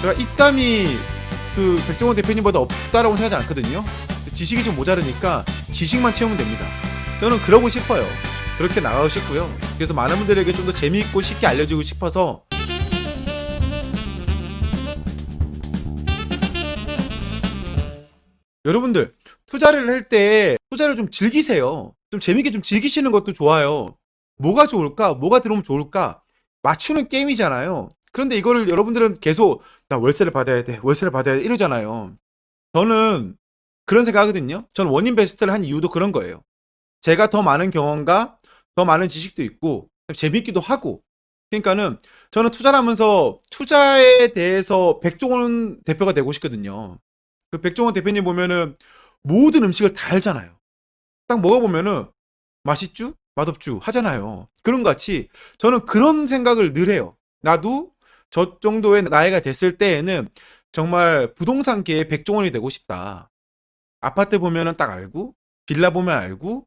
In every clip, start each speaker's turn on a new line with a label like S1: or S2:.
S1: 제가 입담이 그 백종원 대표님보다 없다라고 생각하지 않거든요. 지식이 좀 모자르니까 지식만 채우면 됩니다. 저는 그러고 싶어요. 그렇게 나가고 싶고요. 그래서 많은 분들에게 좀 더 재미있고 쉽게 알려주고 싶어서 여러분들 투자를 할 때 투자를 좀 즐기세요. 좀 재밌게 좀 즐기시는 것도 좋아요. 뭐가 좋을까? 뭐가 들어오면 좋을까? 맞추는 게임이잖아요. 그런데 이거를 여러분들은 계속 나 월세를 받아야 돼. 월세를 받아야 돼. 이러잖아요. 저는 그런 생각하거든요. 저는 원인 베스트를 한 이유도 그런 거예요. 제가 더 많은 경험과 더 많은 지식도 있고 재밌기도 하고 그러니까는 저는 투자를 하면서 투자에 대해서 백종원 대표가 되고 싶거든요. 그 백종원 대표님 보면은 모든 음식을 다 알잖아요. 딱 먹어보면은 맛있쥬? 맛없쥬? 하잖아요. 그런 것 같이 저는 그런 생각을 늘 해요. 나도 저 정도의 나이가 됐을 때에는 정말 부동산계의 백종원이 되고 싶다. 아파트 보면은 딱 알고, 빌라 보면 알고,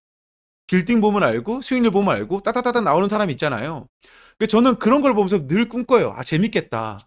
S1: 빌딩 보면 알고, 수익률 보면 알고, 따다다닥 나오는 사람 있잖아요. 저는 그런 걸 보면서 늘 꿈꿔요. 아, 재밌겠다.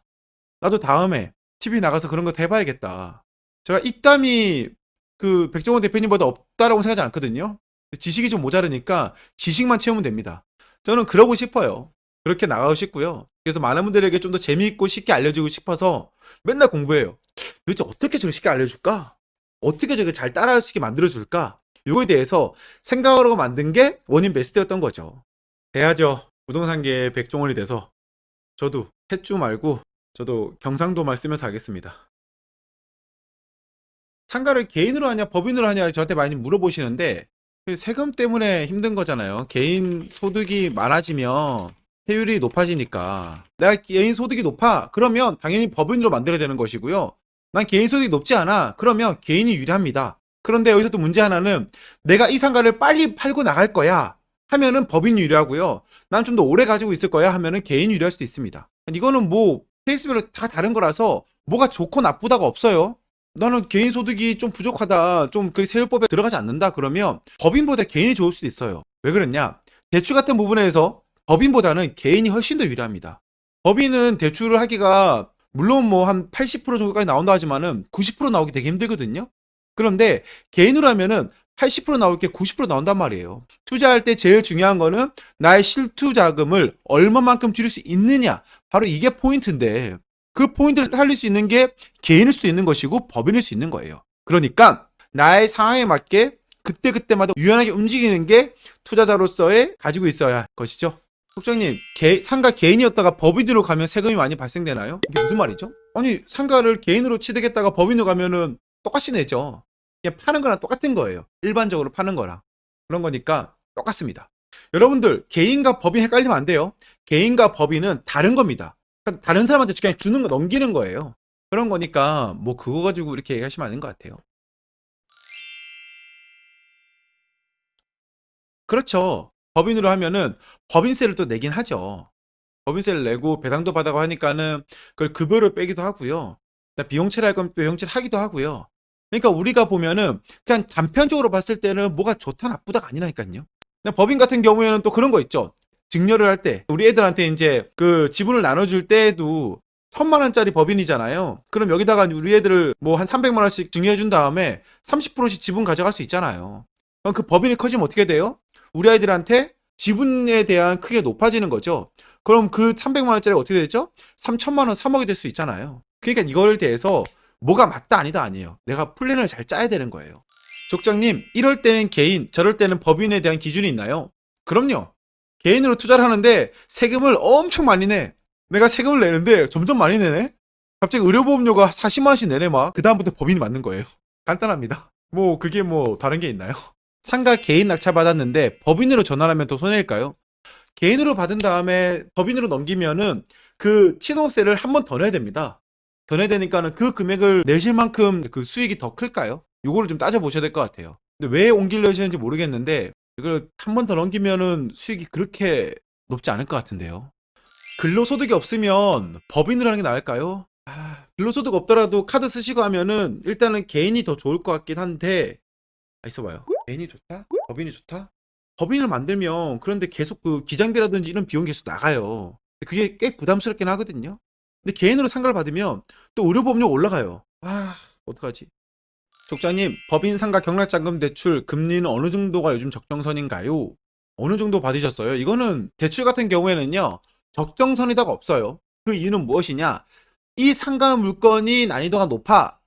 S1: 나도 다음에 TV 나가서 그런 거 해봐야겠다. 제가 입담이 그 백종원 대표님보다 없다라고 생각하지 않거든요. 지식이 좀 모자르니까 지식만 채우면 됩니다. 저는 그러고 싶어요. 그렇게 나가고 싶고요. 그래서 많은 분들에게 좀 더 재미있고 쉽게 알려주고 싶어서 맨날 공부해요. 도대체 어떻게 저걸 쉽게 알려줄까? 어떻게 저걸 잘 따라할 수 있게 만들어줄까? 요거에 대해서 생각하고 만든 게 원인 베스트였던 거죠. 돼야죠. 부동산계의 백종원이 돼서 저도 횟주 말고 저도 경상도말 쓰면서 하겠습니다. 참가를 개인으로 하냐 법인으로 하냐 저한테 많이 물어보시는데 세금 때문에 힘든 거잖아요. 개인 소득이 많아지면 세율이 높아지니까 내가 개인 소득이 높아 그러면 당연히 법인으로 만들어야 되는 것이고요. 난 개인 소득이 높지 않아 그러면 개인이 유리합니다. 그런데 여기서 또 문제 하나는 내가 이 상가를 빨리 팔고 나갈 거야 하면은 법인이 유리하고요. 난 좀 더 오래 가지고 있을 거야 하면은 개인이 유리할 수도 있습니다. 이거는 뭐 케이스별로 다 다른 거라서 뭐가 좋고 나쁘다가 없어요. 나는 개인 소득이 좀 부족하다, 좀 그 세율법에 들어가지 않는다 그러면 법인보다 개인이 좋을 수도 있어요. 왜 그러냐? 대출 같은 부분에서 법인보다는 개인이 훨씬 더 유리합니다. 법인은 대출을 하기가 물론 뭐 한 80% 정도까지 나온다 하지만은 90% 나오기 되게 힘들거든요. 그런데 개인으로 하면은 80% 나올 게 90% 나온단 말이에요. 투자할 때 제일 중요한 거는 나의 실투 자금을 얼마만큼 줄일 수 있느냐. 바로 이게 포인트인데 그 포인트를 살릴 수 있는 게 개인일 수도 있는 것이고 법인일 수 있는 거예요. 그러니까 나의 상황에 맞게 그때그때마다 유연하게 움직이는 게 투자자로서의 가지고 있어야 할 것이죠. 국장님, 상가 개인이었다가 법인으로 가면 세금이 많이 발생되나요? 이게 무슨 말이죠? 아니, 상가를 개인으로 취득했다가 법인으로 가면은 똑같이 내죠. 그냥 파는 거랑 똑같은 거예요. 일반적으로 파는 거랑. 그런 거니까 똑같습니다. 여러분들, 개인과 법인 헷갈리면 안 돼요. 개인과 법인은 다른 겁니다. 그러니까 다른 사람한테 그냥 주는 거 넘기는 거예요. 그런 거니까 뭐 그거 가지고 이렇게 얘기하시면 안 되는 것 같아요. 그렇죠. 법인으로 하면은 법인세를 또 내긴 하죠. 법인세를 내고 배당도 받아고 하니까는 그걸 급여를 빼기도 하고요. 비용처리 할 거면 비용처리 하기도 하고요. 그러니까 우리가 보면은 그냥 단편적으로 봤을 때는 뭐가 좋다 나쁘다가 아니라니까요. 법인 같은 경우에는 또 그런 거 있죠. 증여를 할 때 우리 애들한테 이제 그 지분을 나눠줄 때에도 1,000만 원짜리 법인이잖아요. 그럼 여기다가 우리 애들을 뭐 한 300만 원씩 증여해 준 다음에 30%씩 지분 가져갈 수 있잖아요. 그럼 그 법인이 커지면 어떻게 돼요? 우리 아이들한테 지분에 대한 크기가 높아지는 거죠. 그럼 그 300만 원짜리 어떻게 되죠? 3천만 원, 3억이 될 수 있잖아요. 그러니까 이거를 대해서 뭐가 맞다 아니다 아니에요. 내가 플랜을 잘 짜야 되는 거예요. 족장님, 이럴 때는 개인, 저럴 때는 법인에 대한 기준이 있나요? 그럼요. 개인으로 투자를 하는데 세금을 엄청 많이 내. 내가 세금을 내는데 점점 많이 내네? 갑자기 의료보험료가 40만 원씩 내네 막. 그다음부터 법인이 맞는 거예요. 간단합니다. 뭐 그게 뭐 다른 게 있나요? 상가 개인 낙찰 받았는데 법인으로 전환하면 더 손해일까요? 개인으로 받은 다음에 법인으로 넘기면은 그 취득세를 한 번 더 내야 됩니다. 더 내야 되니까는 그 금액을 내실 만큼 그 수익이 더 클까요? 요거를 좀 따져보셔야 될 것 같아요. 근데 왜 옮기려시는지 모르겠는데 이걸 한 번 더 넘기면은 수익이 그렇게 높지 않을 것 같은데요. 근로소득이 없으면 법인으로 하는 게 나을까요? 근로소득 없더라도 카드 쓰시고 하면은 일단은 개인이 더 좋을 것 같긴 한데 있어봐요. 개인이 좋다? 법인이 좋다? 법인을 만들면 그런데 계속 그 기장비라든지 이런 비용 계속 나가요. 그게 꽤 부담스럽긴 하거든요. 근데 개인으로 상가를 받으면 또 의료보험료 올라가요. 아, 어떡하지? 족장님, 법인 상가 경락자금 대출 금리는 어느 정도가 요즘 적정선인가요? 어느 정도 받으셨어요? 이거는 대출 같은 경우에는요, 적정선이다가 없어요. 그 이유는 무엇이냐? 이 상가 물건이 난이도가 높아.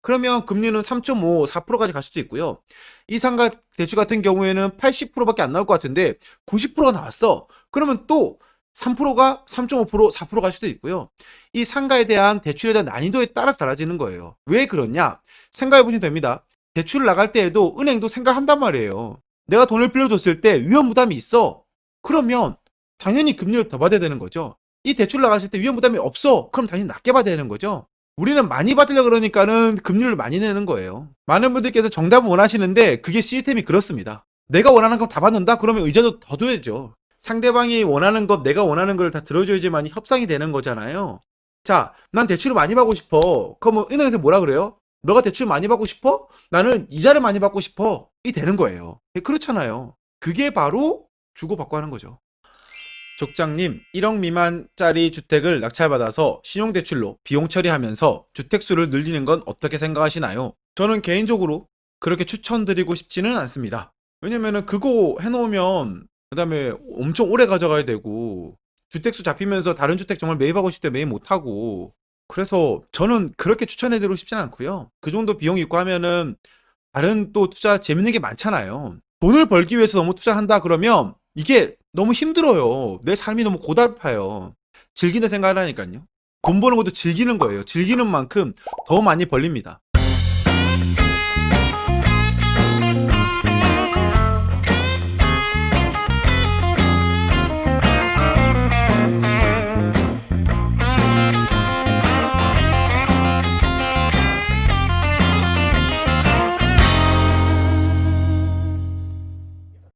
S1: 그러면 금리는 3.5, 4%까지 갈 수도 있고요. 이 상가 대출 같은 경우에는 80%밖에 안 나올 것 같은데 90%가 나왔어. 그러면 또 3%가 3.5%, 4% 갈 수도 있고요. 이 상가에 대한 대출에 대한 난이도에 따라서 달라지는 거예요. 왜 그러냐? 생각해 보시면 됩니다. 대출을 나갈 때에도 은행도 생각한단 말이에요. 내가 돈을 빌려줬을 때 위험 부담이 있어. 그러면 당연히 금리를 더 받아야 되는 거죠. 이 대출 나갔을 때 위험 부담이 없어. 그럼 당연히 낮게 받아야 되는 거죠. 우리는 많이 받으려 그러니까는 금리를 많이 내는 거예요. 많은 분들께서 정답을 원하시는데 그게 시스템이 그렇습니다. 내가 원하는 거 다 받는다? 그러면 의자도 더 줘야죠. 상대방이 원하는 것, 내가 원하는 걸 다 들어줘야지만 협상이 되는 거잖아요. 자, 난 대출을 많이 받고 싶어. 그러면 은행에서 뭐라 그래요? 너가 대출 많이 받고 싶어? 나는 이자를 많이 받고 싶어. 이 되는 거예요. 그렇잖아요. 그게 바로 주고받고 하는 거죠. 족장님, 1억 미만짜리 주택을 낙찰받아서 신용대출로 비용 처리하면서 주택수를 늘리는 건 어떻게 생각하시나요? 저는 개인적으로 그렇게 추천드리고 싶지는 않습니다. 왜냐면은 그거 해놓으면 그 다음에 엄청 오래 가져가야 되고 주택수 잡히면서 다른 주택 정말 매입하고 싶을 때 매입 못하고 그래서 저는 그렇게 추천해드리고 싶지는 않고요. 그 정도 비용이 있고 하면은 다른 또 투자 재밌는 게 많잖아요. 돈을 벌기 위해서 너무 투자한다 그러면 이게 너무 힘들어요. 내 삶이 너무 고달파요. 즐기는 생각을 하니까요. 돈 버는 것도 즐기는 거예요. 즐기는 만큼 더 많이 벌립니다.